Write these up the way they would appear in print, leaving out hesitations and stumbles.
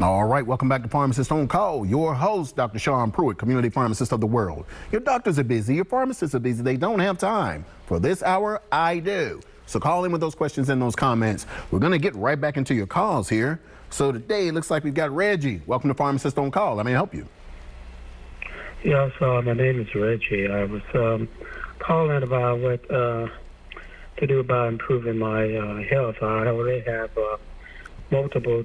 All right, welcome back to Pharmacist on Call. Your host, Dr. Shawn Pruitt, community pharmacist of the world. Your doctors are busy, your pharmacists are busy, they don't have time. For this hour, I do. So call in with those questions and those comments. We're gonna get right back into your calls here. So today, it looks like we've got Reggie. Welcome to Pharmacist on Call. How may I help you? Yes, my name is Reggie. I was calling about what to do about improving my health. I already have multiple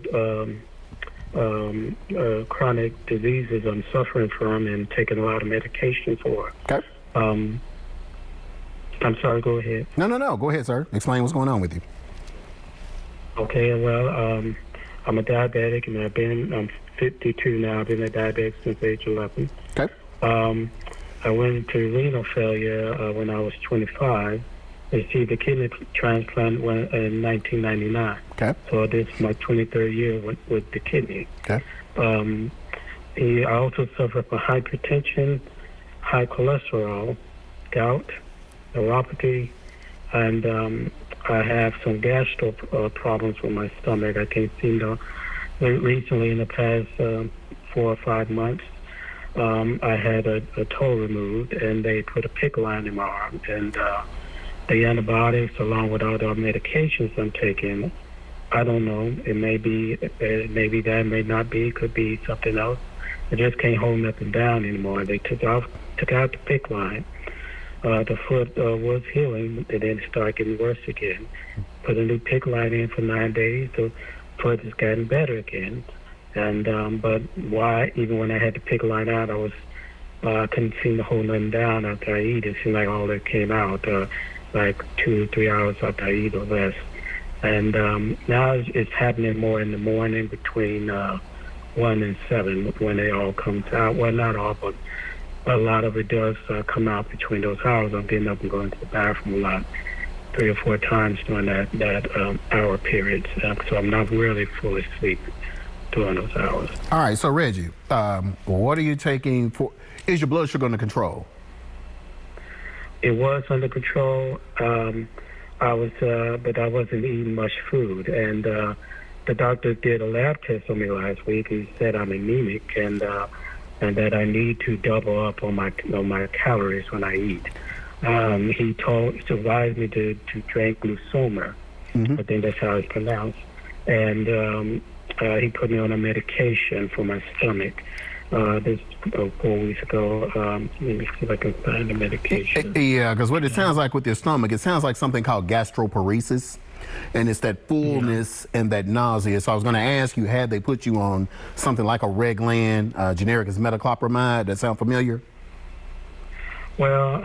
chronic diseases I'm suffering from and taking a lot of medication for. Okay. I'm sorry, go ahead. No. Go ahead, sir. Explain what's going on with you. Okay, well, I'm a diabetic, and I'm 52 now. I've been a diabetic since age 11. Okay. I went into renal failure when I was 25. Received a kidney transplant in 1999. Okay. So this is my 23rd year with the kidney. Okay. I also suffer from hypertension, high cholesterol, gout, neuropathy, and I have some gastro problems with my stomach. I can't seem to. Recently, in the past 4 or 5 months, I had a toe removed, and they put a PICC line in my arm, and the antibiotics, along with all the medications I'm taking, I don't know. It may be that, may not be. It could be something else. I just can't hold nothing down anymore. They took out the PICC line. The foot was healing, and then it started getting worse again. Put a new PICC line in for 9 days. The foot has gotten better again. And but why? Even when I had the PICC line out, I couldn't seem to hold nothing down after I eat. It seemed like all that came out. Like 2 or 3 hours after I eat or less. And now it's happening more in the morning between 1 and 7 when it all comes out. Well, not all, but a lot of it does come out between those hours. I'm getting up and going to the bathroom a lot, 3 or 4 times during that hour period. So I'm not really fully asleep during those hours. All right, so Reggie, what are you taking for, is your blood sugar under control? It was under control. I was, but I wasn't eating much food. And the doctor did a lab test on me last week. He said I'm anemic, and that I need to double up on my calories when I eat. He advised me to drink glucosamine. I think that's how it's pronounced. And he put me on a medication for my stomach. This 4 weeks ago. Let me see if I can find the medication. Yeah, because what it sounds like with your stomach, it sounds like something called gastroparesis, and it's that fullness and that nausea. So I was going to ask you, had they put you on something like a Reglan, generic as metoclopramide? That sound familiar? Well,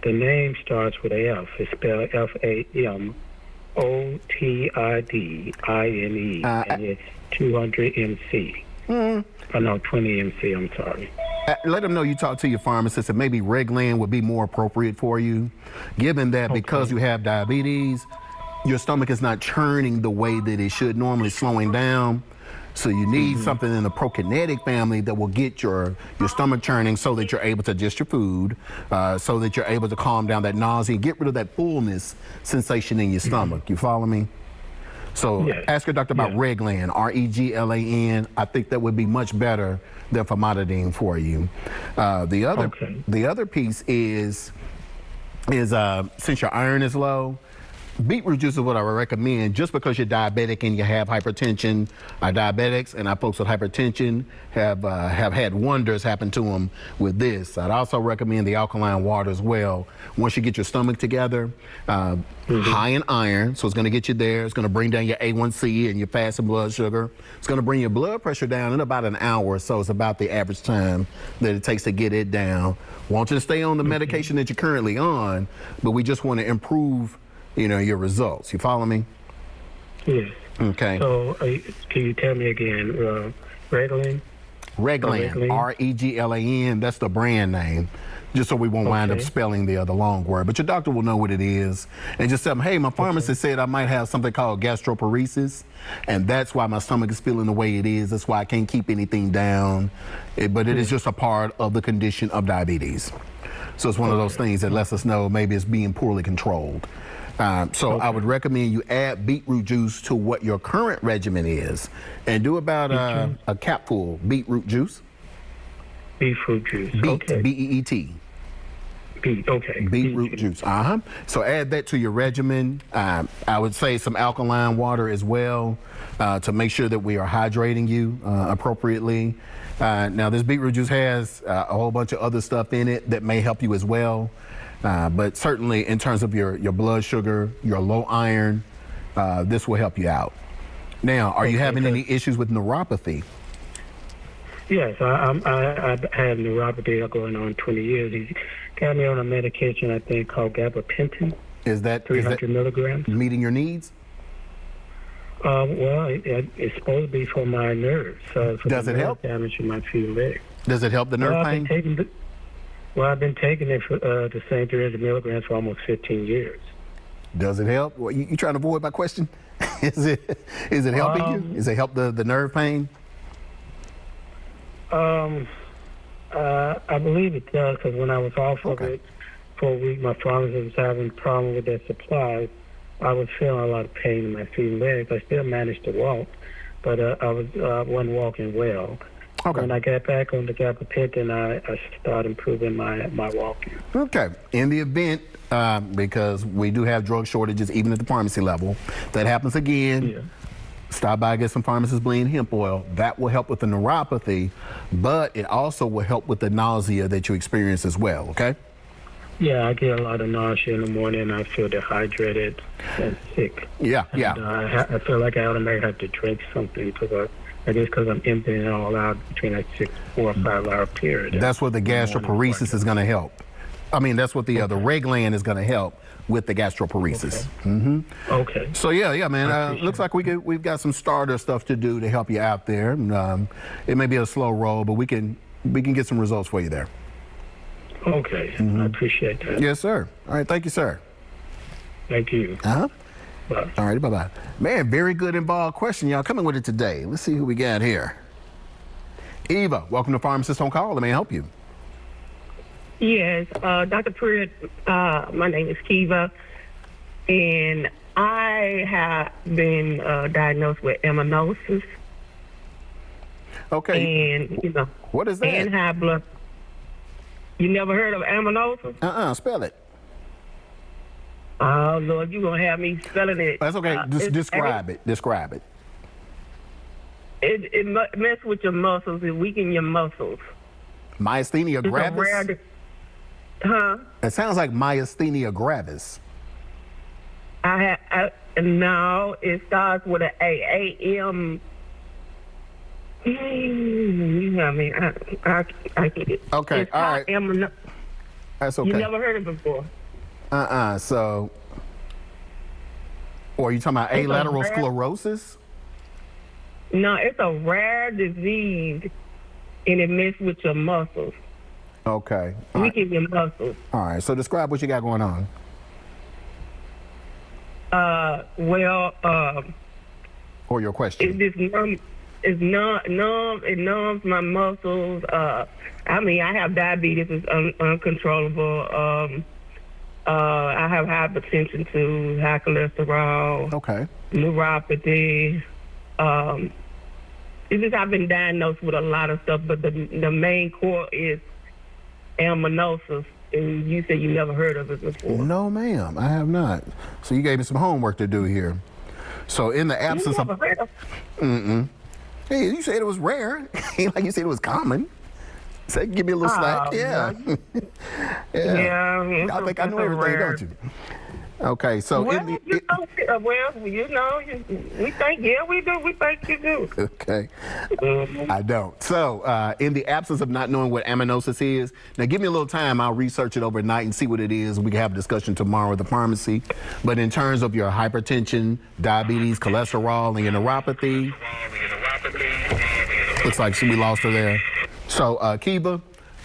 the name starts with a F. It's spelled FAMOTIDINE, and it's 200 MC. Oh, no, 20 MC, I'm sorry. Let them know you talked to your pharmacist and maybe Reglan would be more appropriate for you, given that because you have diabetes, your stomach is not churning the way that it should, normally slowing down. So you need something in the prokinetic family that will get your stomach churning so that you're able to digest your food, so that you're able to calm down that nausea and get rid of that fullness sensation in your stomach. You follow me? So ask your doctor about Reglan, R-E-G-L-A-N. I think that would be much better than famotidine for you. The other piece is since your iron is low, beetroot juice is what I would recommend. Just because you're diabetic and you have hypertension, diabetics and our folks with hypertension have had wonders happen to them with this. I'd also recommend the alkaline water as well. Once you get your stomach together, high in iron, so it's going to get you there. It's going to bring down your A1C and your fasting blood sugar. It's going to bring your blood pressure down in about an hour or so. It's about the average time that it takes to get it down. Want you to stay on the medication that you're currently on, but we just want to improve your results. You follow me? Yes. Okay. So can you tell me again, Reglan? Reglan, R-E-G-L-A-N, that's the brand name, just so we won't wind up spelling the long word. But your doctor will know what it is. And just tell them, hey, my pharmacist said I might have something called gastroparesis, and that's why my stomach is feeling the way it is. That's why I can't keep anything down. But it is just a part of the condition of diabetes. So it's one of those things that lets us know maybe it's being poorly controlled. So I would recommend you add beetroot juice to what your current regimen is, and do about a capful beetroot juice. Beetroot juice. Beet, Okay. B-E-E-T. Beet. Okay. Beetroot juice. So add that to your regimen. I would say some alkaline water as well to make sure that we are hydrating you appropriately. Now, this beetroot juice has a whole bunch of other stuff in it that may help you as well. But certainly in terms of your blood sugar, your low iron, this will help you out. Now, are you having any issues with neuropathy? Yes, I had neuropathy going on 20 years. He got me on a medication, I think, called gabapentin. Is that 300 milligrams. Meeting your needs? Well, it's supposed to be for my nerves. For Does it help? Damage in my feet and legs. Does it help the nerve pain? I've been taking it for the same 300 milligrams for almost 15 years. Does it help? Well, you trying to avoid my question? Is it helping you? Does it help the nerve pain? I believe it does, because when I was off of it for a week, my pharmacist was having a problem with their supplies. I was feeling a lot of pain in my feet and legs. I still managed to walk, but I wasn't walking well. Okay. When I got back on the gabapentin, I started improving my walking. Okay. In the event, because we do have drug shortages even at the pharmacy level, that happens again, stop by, get some Pharmacist blend hemp oil. That will help with the neuropathy, but it also will help with the nausea that you experience as well, okay? Yeah, I get a lot of nausea in the morning. I feel dehydrated and sick. Yeah. I feel like I automatically have to drink something, because I guess because I'm emptying it all out between a 4 or 5 hour period. That's what the gastroparesis is going to help. I mean, that's what the Reglan is going to help with the gastroparesis. Okay. So yeah, man. Looks like we've got some starter stuff to do to help you out there. It may be a slow roll, but we can get some results for you there. Okay. I appreciate that. Yes, sir. All right. Thank you, sir. Thank you. Bye. Bye. All right. Bye. Man, very good involved question, y'all. Coming with it today. Let's see who we got here. Eva, welcome to Pharmacist on Call. Let me help you. Yes, Dr. Pruitt, my name is Kiva, and I have been diagnosed with aminosis. Okay. And, what is that? And high blood. You never heard of aminosis? Spell it. Oh, Lord, you're going to have me spelling it. That's okay. Just describe it. Describe it. It messes with your muscles. It weakens your muscles. Myasthenia gravis? It sounds like myasthenia gravis. No, it starts with an A-A-M. I get it. Okay, all right. That's okay. You never heard of it before? So, or are you talking about alateral sclerosis? No, it's a rare disease, and it messes with your muscles. Okay. Weaken your muscles. All right. So describe what you got going on. Or your question. It's numb. It numbs my muscles. I have diabetes. It's uncontrollable. I have hypertension too, high cholesterol. Okay. Neuropathy. It's just I've been diagnosed with a lot of stuff, but the main core is aminosis. And you said you never heard of it before. No, ma'am, I have not. So you gave me some homework to do here. So in the absence of... Hey, you said it was rare. Like you said it was common. So give me a little slack. Yeah. Yeah. I think I know everything, don't you? Okay, so we think, we do. We think you do. Okay. I don't. So in the absence of not knowing what aminosis is, now give me a little time. I'll research it overnight and see what it is. We can have a discussion tomorrow at the pharmacy. But in terms of your hypertension, diabetes, cholesterol, and your neuropathy, looks like we lost her there. So Kiva,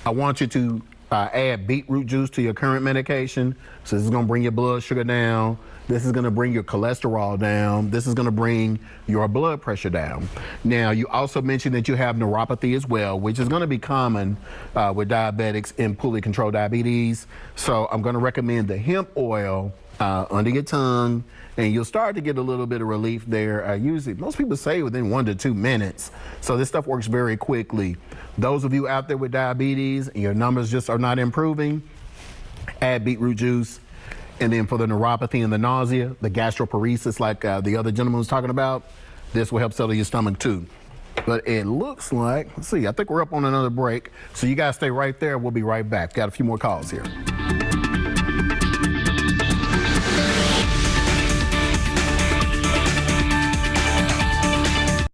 I want you to add beetroot juice to your current medication. So this is going to bring your blood sugar down. This is going to bring your cholesterol down. This is going to bring your blood pressure down. Now, you also mentioned that you have neuropathy as well, which is going to be common with diabetics and poorly controlled diabetes. So I'm going to recommend the hemp oil under your tongue, and you'll start to get a little bit of relief there. Usually, most people say within 1 to 2 minutes. So this stuff works very quickly. Those of you out there with diabetes and your numbers just are not improving, add beetroot juice. And then for the neuropathy and the nausea, the gastroparesis, like the other gentleman was talking about, this will help settle your stomach too. But it looks like, let's see, I think we're up on another break. So you guys stay right there. We'll be right back. Got a few more calls here.